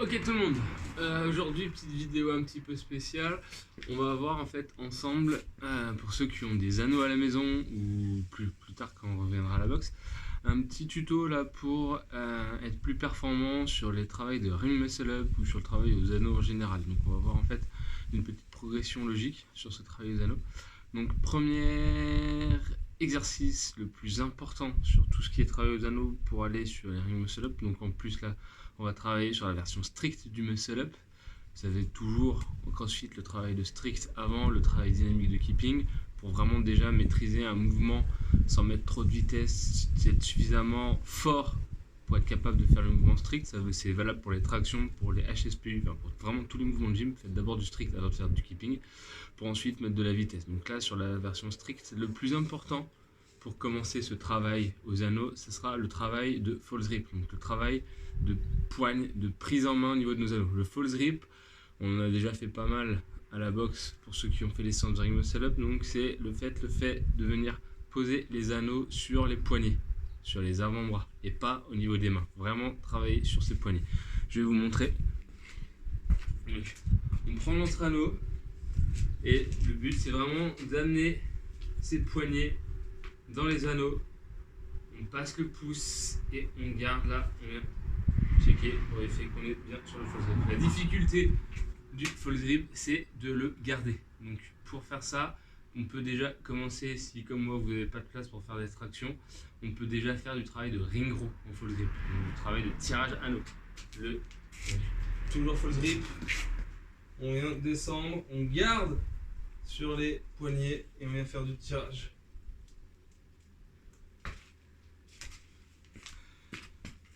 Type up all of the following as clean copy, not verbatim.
Ok tout le monde, aujourd'hui petite vidéo un petit peu spéciale. On va voir en fait ensemble, pour ceux qui ont des anneaux à la maison ou plus tard quand on reviendra à la boxe, un petit tuto là pour être plus performant sur les travails de ring muscle up ou sur le travail aux anneaux en général. Donc on va voir en fait une petite progression logique sur ce travail aux anneaux. Donc premier exercice le plus important sur tout ce qui est travail aux anneaux pour aller sur les ring muscle up. Donc en plus là on va travailler sur la version stricte du muscle up. Vous savez toujours au CrossFit le travail de strict avant le travail dynamique de keeping pour vraiment déjà maîtriser un mouvement sans mettre trop de vitesse, être suffisamment fort pour être capable de faire le mouvement strict. C'est valable pour les tractions, pour les HSPU, enfin pour vraiment tous les mouvements de gym. Faites d'abord du strict avant de faire du keeping pour ensuite mettre de la vitesse. Donc là sur la version stricte, le plus important pour commencer ce travail aux anneaux, ce sera le travail de false grip, donc le travail de poigne, de prise en main au niveau de nos anneaux. Le false grip, on en a déjà fait pas mal à la boxe pour ceux qui ont fait les séances de ring muscle up, donc c'est le fait de venir poser les anneaux sur les poignets, sur les avant-bras et pas au niveau des mains. Vraiment travailler sur ces poignets. Je vais vous montrer. Donc, on prend notre anneau et le but c'est vraiment d'amener ces poignets dans les anneaux. On passe le pouce et on garde là, on vient checker pour vérifier qu'on est bien sur le false grip. La difficulté du false grip, c'est de le garder. Donc pour faire ça, on peut déjà commencer, si comme moi vous n'avez pas de place pour faire des tractions, on peut déjà faire du travail de ring row en false grip, donc du travail de tirage anneau. Toujours false grip, on vient descendre, on garde sur les poignets et on vient faire du tirage.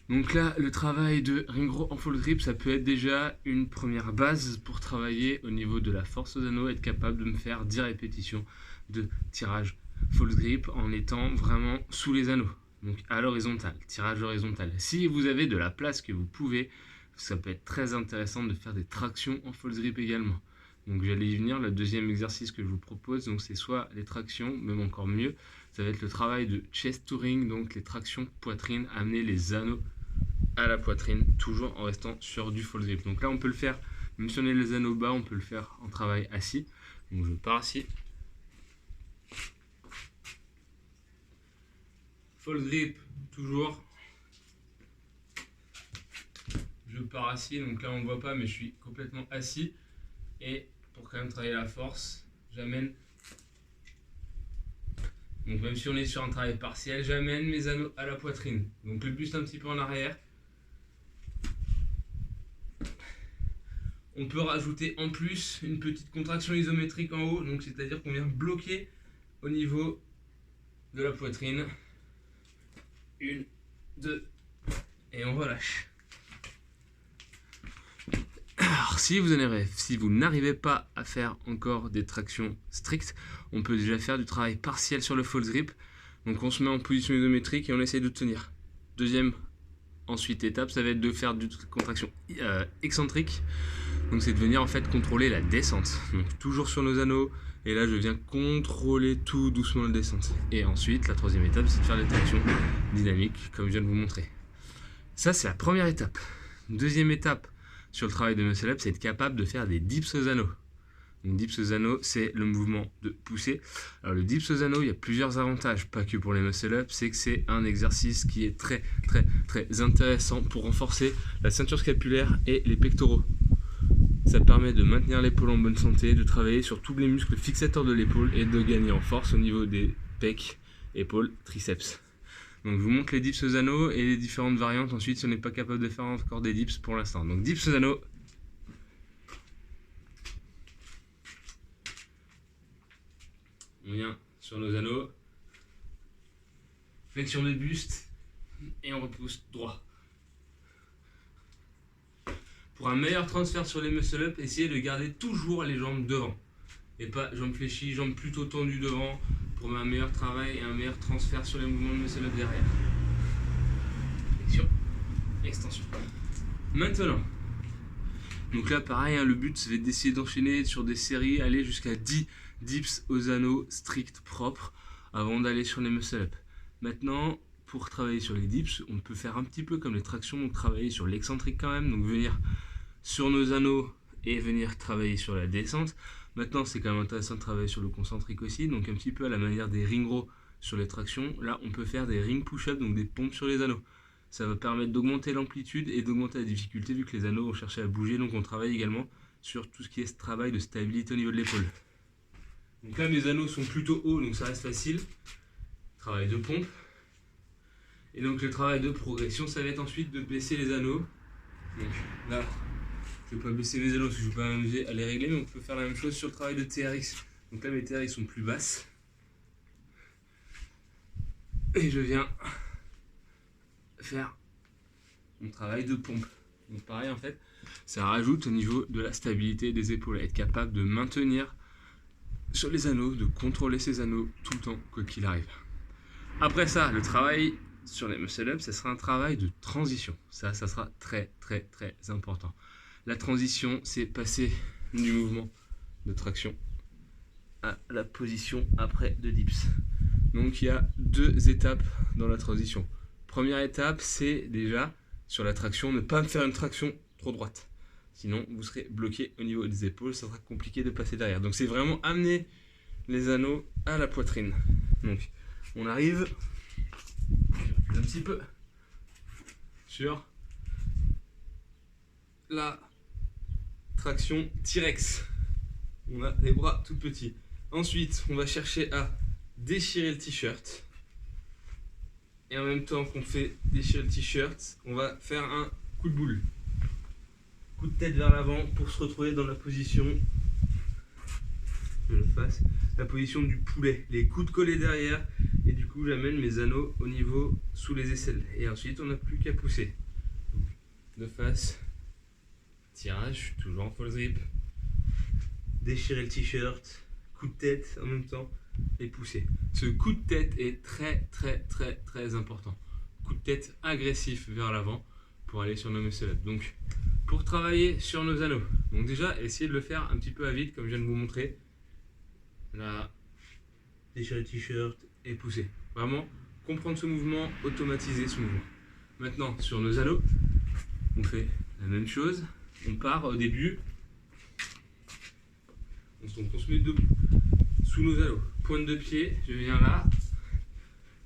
Donc là, le travail de ring row en false grip, ça peut être déjà une première base pour travailler au niveau de la force aux anneaux, être capable de me faire 10 répétitions de tirage false grip en étant vraiment sous les anneaux, donc à l'horizontale, tirage horizontal. Si vous avez de la place que vous pouvez, ça peut être très intéressant de faire des tractions en false grip également. Donc j'allais y venir, le deuxième exercice que je vous propose, donc c'est soit les tractions, même encore mieux, ça va être le travail de chest to ring, donc les tractions poitrine, amener les anneaux à la poitrine, toujours en restant sur du false grip. Donc là on peut le faire, même si on est les anneaux bas, on peut le faire en travail assis. Donc je pars assis. False grip, toujours. Je pars assis, donc là on ne voit pas, mais je suis complètement assis. Et pour quand même travailler la force, j'amène. Donc même si on est sur un travail partiel, j'amène mes anneaux à la poitrine. Donc le buste un petit peu en arrière. On peut rajouter en plus une petite contraction isométrique en haut, donc c'est-à-dire qu'on vient bloquer au niveau de la poitrine. 1, 2, et on relâche. Alors si vous n'arrivez pas à faire encore des tractions strictes, on peut déjà faire du travail partiel sur le false grip. Donc on se met en position isométrique et on essaie de tenir. Deuxième étape, ça va être de faire du contraction excentrique. Donc c'est de venir en fait contrôler la descente. Donc toujours sur nos anneaux. Et là je viens contrôler tout doucement la descente. Et ensuite la troisième étape c'est de faire des tractions dynamiques comme je viens de vous montrer. Ça c'est la première étape. Deuxième étape sur le travail de muscle up, c'est être capable de faire des dips aux anneaux. Donc dips aux anneaux, c'est le mouvement de pousser. Alors le dips aux anneaux, il y a plusieurs avantages, pas que pour les muscle up, c'est que c'est un exercice qui est très intéressant pour renforcer la ceinture scapulaire et les pectoraux. Ça permet de maintenir l'épaule en bonne santé, de travailler sur tous les muscles fixateurs de l'épaule et de gagner en force au niveau des pecs, épaules, triceps. Donc je vous montre les dips aux anneaux et les différentes variantes ensuite si on n'est pas capable de faire encore des dips pour l'instant. Donc dips aux anneaux. On vient sur nos anneaux. Flexion de buste et on repousse droit. Pour un meilleur transfert sur les muscle up, essayez de garder toujours les jambes devant. Et pas jambes fléchies, jambes plutôt tendues devant pour un meilleur travail et un meilleur transfert sur les mouvements de muscle up derrière. Flexion, extension. Maintenant, donc là pareil, le but c'est d'essayer d'enchaîner sur des séries, aller jusqu'à 10 dips aux anneaux stricts propres avant d'aller sur les muscle up. Maintenant, pour travailler sur les dips, on peut faire un petit peu comme les tractions, donc travailler sur l'excentrique quand même, donc venir sur nos anneaux et venir travailler sur la descente. Maintenant, c'est quand même intéressant de travailler sur le concentrique aussi, donc un petit peu à la manière des ring rows sur les tractions. Là, on peut faire des ring push-up, donc des pompes sur les anneaux. Ça va permettre d'augmenter l'amplitude et d'augmenter la difficulté vu que les anneaux vont chercher à bouger, donc on travaille également sur tout ce qui est ce travail de stabilité au niveau de l'épaule. Donc là, mes anneaux sont plutôt hauts, donc ça reste facile. Travail de pompe. Et donc le travail de progression, ça va être ensuite de baisser les anneaux. Donc là, je ne vais pas baisser mes anneaux parce que je ne vais pas m'amuser à les régler, mais on peut faire la même chose sur le travail de TRX. Donc là, mes TRX sont plus basses. Et je viens faire mon travail de pompe. Donc pareil, en fait, ça rajoute au niveau de la stabilité des épaules, à être capable de maintenir sur les anneaux, de contrôler ces anneaux tout le temps, quoi qu'il arrive. Après ça, le travail sur les muscle-up, ça sera un travail de transition. Ça sera très important. La transition, c'est passer du mouvement de traction à la position après de dips. Donc il y a 2 étapes dans la transition. Première étape, c'est déjà sur la traction, ne pas faire une traction trop droite. Sinon, vous serez bloqué au niveau des épaules, ça sera compliqué de passer derrière. Donc c'est vraiment amener les anneaux à la poitrine. Donc on arrive un petit peu sur la traction T-Rex. On a les bras tout petits. Ensuite, on va chercher à déchirer le t-shirt. Et en même temps qu'on fait déchirer le t-shirt, on va faire un coup de boule. Coup de tête vers l'avant pour se retrouver dans la position, la position du poulet. Les coudes collés derrière. Et du coup, j'amène mes anneaux au niveau sous les aisselles. Et ensuite, on n'a plus qu'à pousser. De face. Tirage, toujours en false grip. Déchirer le t-shirt. Coup de tête en même temps. Et pousser. Ce coup de tête est très important. Coup de tête agressif vers l'avant pour aller sur nos muscle-up. Donc, pour travailler sur nos anneaux. Donc déjà, essayez de le faire un petit peu à vide comme je viens de vous montrer. Là, déchirer le t-shirt et pousser. Vraiment, comprendre ce mouvement, automatiser ce mouvement. Maintenant, sur nos anneaux, on fait la même chose. On part au début. On se met debout. Sous nos anneaux. Pointe de pied, je viens là.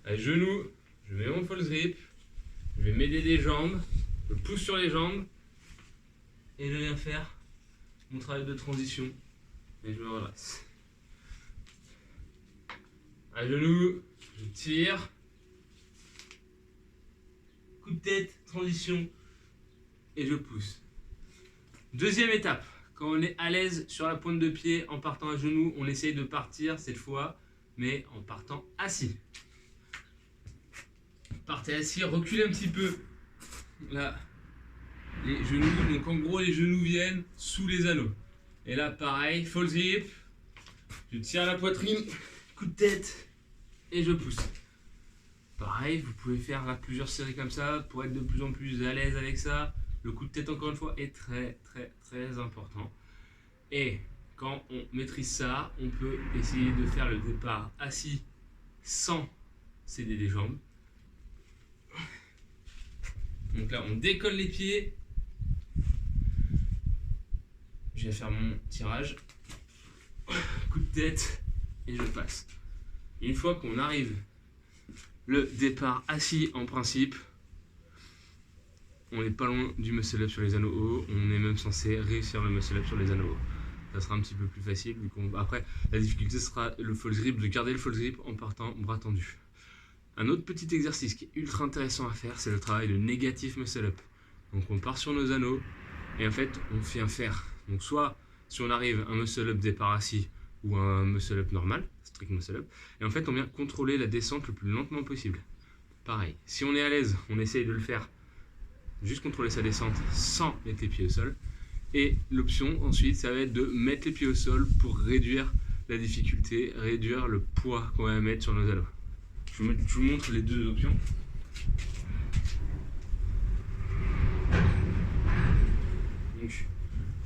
À genoux, je mets mon false grip. Je vais m'aider des jambes. Je pousse sur les jambes. Et je viens faire mon travail de transition. Et je me redresse. À genoux, je tire. Coup de tête, transition. Et je pousse. Deuxième étape. Quand on est à l'aise sur la pointe de pied en partant à genoux, on essaye de partir cette fois, mais en partant assis. Partez assis, reculez un petit peu. Là, les genoux, donc en gros les genoux viennent sous les anneaux. Et là pareil, false grip, je tire la poitrine, coup de tête et je pousse. Pareil, vous pouvez faire là, plusieurs séries comme ça pour être de plus en plus à l'aise avec ça. Le coup de tête encore une fois est très important. Et quand on maîtrise ça, on peut essayer de faire le départ assis sans céder les jambes. Donc là on décolle les pieds. Je vais faire mon tirage. Coup de tête et je passe. Une fois qu'on arrive le départ assis en principe, on n'est pas loin du muscle up sur les anneaux hauts, on est même censé réussir le muscle up sur les anneaux hauts. Ça sera un petit peu plus facile, vu qu'on... Après, la difficulté sera le false grip, de garder le false grip en partant bras tendus. Un autre petit exercice qui est ultra intéressant à faire, c'est le travail de négatif muscle up. Donc on part sur nos anneaux, et en fait, on vient faire. Donc soit, si on arrive un muscle up départ assis, ou un muscle up normal, strict muscle up, et en fait, on vient contrôler la descente le plus lentement possible. Pareil, si on est à l'aise, on essaye de le faire juste contrôler sa descente sans mettre les pieds au sol. Et l'option ensuite, ça va être de mettre les pieds au sol pour réduire la difficulté, réduire le poids qu'on va mettre sur nos anneaux. Je vous montre les deux options. Donc,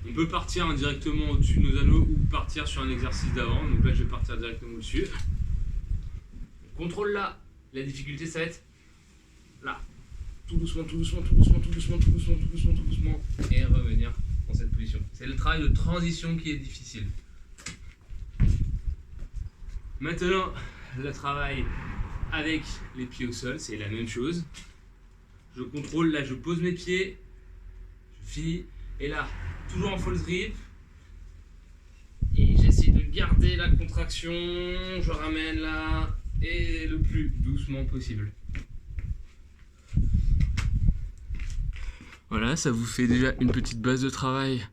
on peut partir indirectement au-dessus de nos anneaux ou partir sur un exercice d'avant. Donc là, je vais partir directement au-dessus. On contrôle là. La difficulté, ça va être là. Tout doucement, et revenir dans cette position. C'est le travail de transition qui est difficile. Maintenant, le travail avec les pieds au sol, c'est la même chose. Je contrôle, là je pose mes pieds, je finis, et là, toujours en false grip, et j'essaie de garder la contraction, je ramène là, et le plus doucement possible. Voilà, ça vous fait déjà une petite base de travail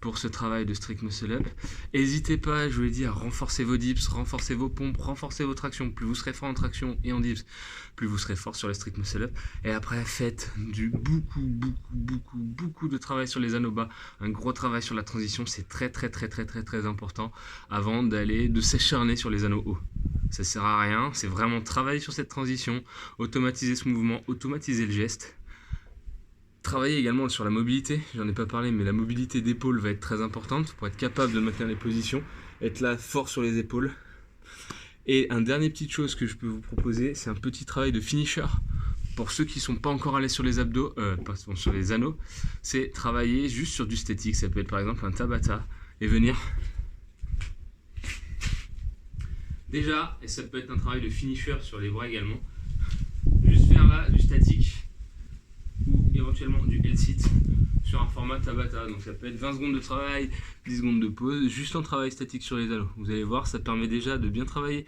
pour ce travail de strict muscle up. N'hésitez pas, je vous l'ai dit, à renforcer vos dips, renforcer vos pompes, renforcer vos tractions. Plus vous serez fort en traction et en dips, plus vous serez fort sur les strict muscle up. Et après, faites beaucoup de travail sur les anneaux bas. Un gros travail sur la transition, c'est très important avant de s'acharner sur les anneaux hauts. Ça sert à rien, c'est vraiment travailler sur cette transition, automatiser ce mouvement, automatiser le geste. Travailler également sur la mobilité, j'en ai pas parlé, mais la mobilité d'épaule va être très importante pour être capable de maintenir les positions, être là fort sur les épaules. Et un dernier petite chose que je peux vous proposer, c'est un petit travail de finisher. Pour ceux qui ne sont pas encore allés sur les abdos, sur les anneaux, c'est travailler juste sur du statique. Ça peut être par exemple un Tabata et venir. Déjà, et ça peut être un travail de finisher sur les bras également, juste faire là du statique ou éventuellement du L-sit sur un format Tabata. Donc ça peut être 20 secondes de travail, 10 secondes de pause, juste en travail statique sur les anneaux. Vous allez voir, ça permet déjà de bien travailler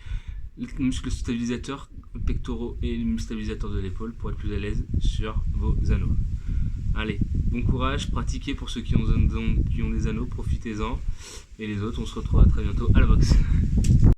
les muscles stabilisateurs pectoraux et les muscles stabilisateurs de l'épaule pour être plus à l'aise sur vos anneaux. Allez, bon courage, pratiquez pour ceux qui ont des anneaux, profitez-en. Et les autres, on se retrouve très bientôt à la boxe.